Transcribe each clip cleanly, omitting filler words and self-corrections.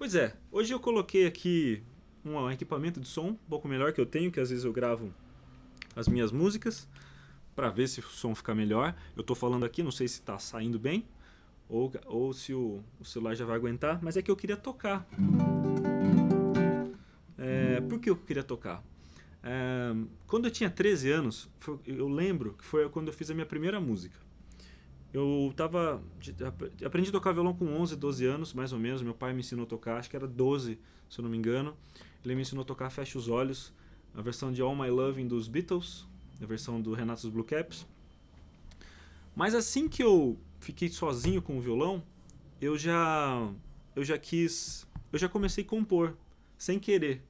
Pois é, hoje eu coloquei aqui um equipamento de som um pouco melhor que eu tenho, que às vezes eu gravo as minhas músicas para ver se o som fica melhor. Eu tô falando aqui, não sei se tá saindo bem ou se o celular já vai aguentar, mas é que eu queria tocar. Por que eu queria tocar? Quando eu tinha 13 anos, eu lembro que foi quando eu fiz a minha primeira música. Aprendi a tocar violão com 11, 12 anos, mais ou menos. Meu pai me ensinou a tocar, acho que era 12, se eu não me engano. Ele me ensinou a tocar Fecha os Olhos, a versão de All My Loving dos Beatles, a versão do Renato Blue Caps. Mas assim que eu fiquei sozinho com o violão, eu já comecei a compor, sem querer.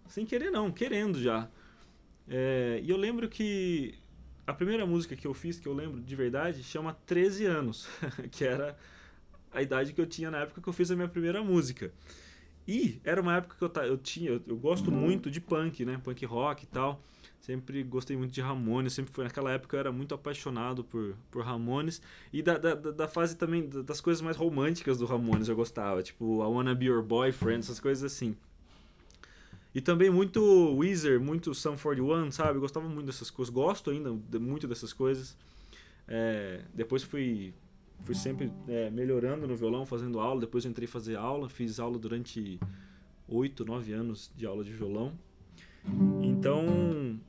Sem querer não, querendo já. E eu lembro que a primeira música que eu fiz, que eu lembro de verdade, chama 13 anos, que era a idade que eu tinha na época que eu fiz a minha primeira música. E era uma época que eu gosto muito de punk, né? Punk rock e tal. Sempre gostei muito de Ramones, sempre foi naquela época eu era muito apaixonado por Ramones. E da fase também, das coisas mais românticas do Ramones eu gostava, tipo I Wanna Be Your Boyfriend, essas coisas assim. E também muito Weezer, muito Sum 41, sabe? Eu gostava muito dessas coisas, gosto ainda muito dessas coisas. Depois fui sempre melhorando no violão, fazendo aula. Depois eu entrei a fazer aula, fiz aula durante 8, 9 anos de aula de violão. Então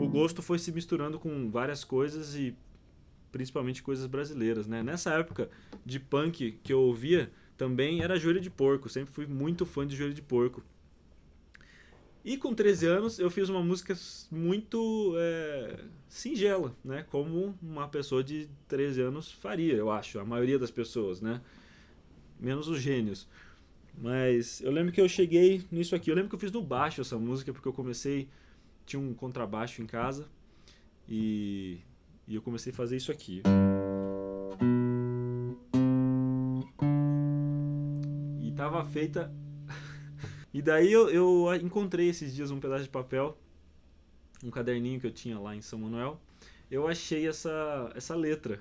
o gosto foi se misturando com várias coisas e principalmente coisas brasileiras, né? Nessa época de punk que eu ouvia também era Joelho de Porco, sempre fui muito fã de Joelho de Porco. E com 13 anos eu fiz uma música muito singela, né? Como uma pessoa de 13 anos faria, eu acho, a maioria das pessoas, né? Menos os gênios. Mas eu lembro que eu cheguei nisso aqui, eu lembro que eu fiz no baixo essa música, porque eu tinha um contrabaixo em casa e eu comecei a fazer isso aqui. E tava feita. E daí eu encontrei esses dias um pedaço de papel, um caderninho que eu tinha lá em São Manuel. Eu achei essa letra.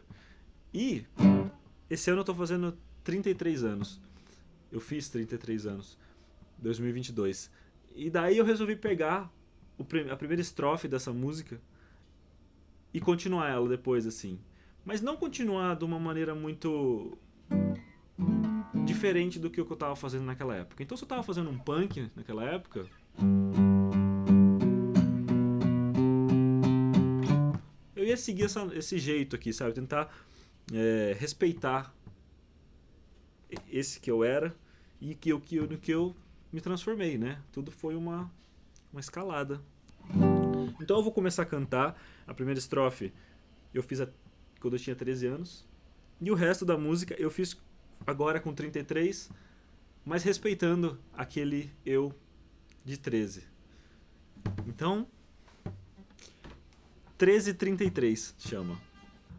E esse ano eu tô fazendo 33 anos. Eu fiz 33 anos, 2022. E daí eu resolvi pegar a primeira estrofe dessa música e continuar ela depois, assim. Mas não continuar de uma maneira muito diferente do que eu tava fazendo naquela época. Então se eu tava fazendo um punk naquela época, eu ia seguir esse jeito aqui, sabe? Tentar respeitar esse que eu era e no que eu me transformei, né? Tudo foi uma escalada. Então eu vou começar a cantar. A primeira estrofe eu fiz quando eu tinha 13 anos. E o resto da música eu fiz agora com 33, mas respeitando aquele eu de 13. Então, 1333 chama.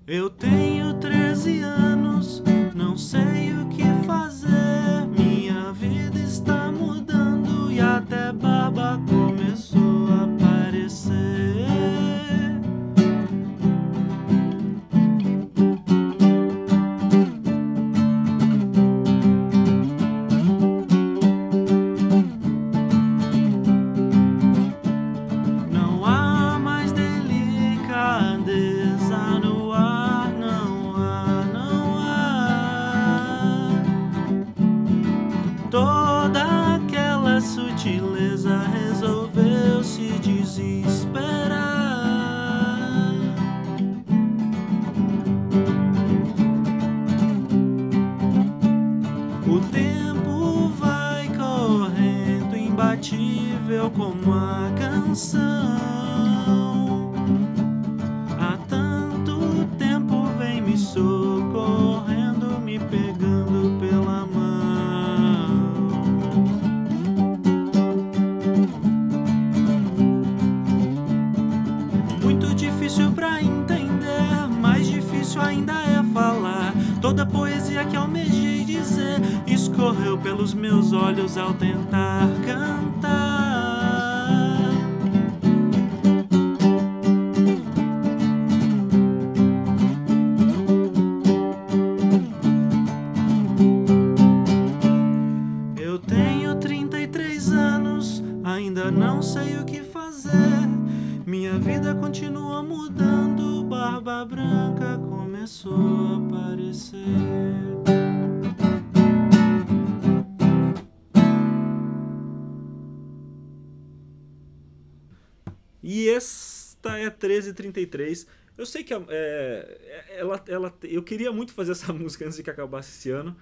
Eu tenho 13 anos, não sei o que fazer. Minha vida está mudando e até barba começou a aparecer. Não há mais delicadeza no ar, não há, não há. Toda aquela sutileza resolveu se desesperar. O tempo vai correndo, imbatível como a canção. Há tanto tempo vem me socorrendo, me pegando pela mão. Muito difícil pra entender, mais difícil ainda é falar. Toda a poesia que almejei dizer escorreu pelos meus olhos ao tentar cantar. Eu tenho 33 anos, ainda não sei o que fazer. Minha vida continua mudando, barba branca começou a aparecer. E esta é 1333. Eu sei que eu queria muito fazer essa música antes de que acabasse esse ano,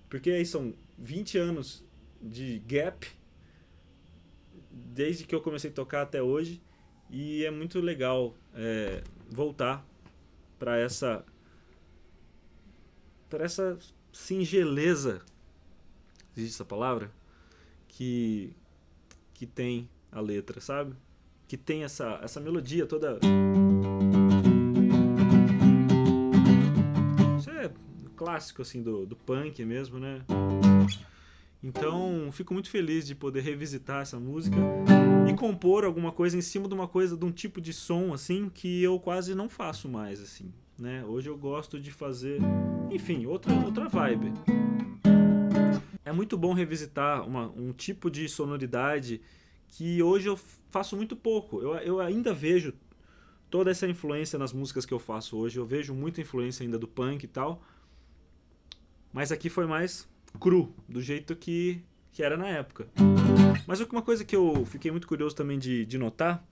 porque aí são 20 anos de gap, desde que eu comecei a tocar até hoje, e é muito legal voltar para essa singeleza, existe essa palavra, que tem a letra, sabe? Que tem essa melodia toda. Isso é clássico assim do punk mesmo, né? Então fico muito feliz de poder revisitar essa música e compor alguma coisa em cima de uma coisa, de um tipo de som assim que eu quase não faço mais assim, né? Hoje eu gosto de fazer, enfim, outra vibe. É muito bom revisitar um tipo de sonoridade que hoje eu faço muito pouco. Eu ainda vejo toda essa influência nas músicas que eu faço hoje. Eu vejo muita influência ainda do punk e tal. Mas aqui foi mais cru, do jeito que era na época. Mas uma coisa que eu fiquei muito curioso também de notar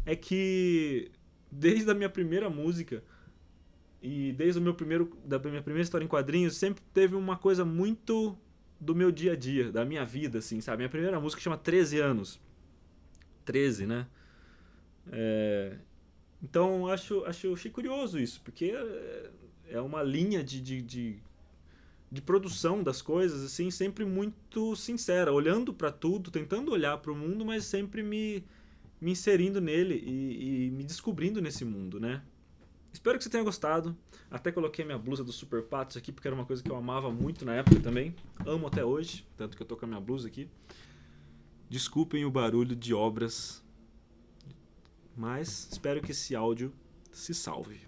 é que desde a minha primeira música e desde da minha primeira história em quadrinhos, sempre teve uma coisa muito do meu dia a dia, da minha vida, assim, sabe? Minha primeira música chama 13 anos. 13, né? Então achei curioso isso, porque é uma linha de produção das coisas, assim, sempre muito sincera, olhando para tudo, tentando olhar para o mundo, mas sempre me inserindo nele e me descobrindo nesse mundo, né? Espero que você tenha gostado. Até coloquei minha blusa do Super Patos aqui, porque era uma coisa que eu amava muito na época também. Amo até hoje, tanto que eu tô com a minha blusa aqui. Desculpem o barulho de obras, mas espero que esse áudio se salve.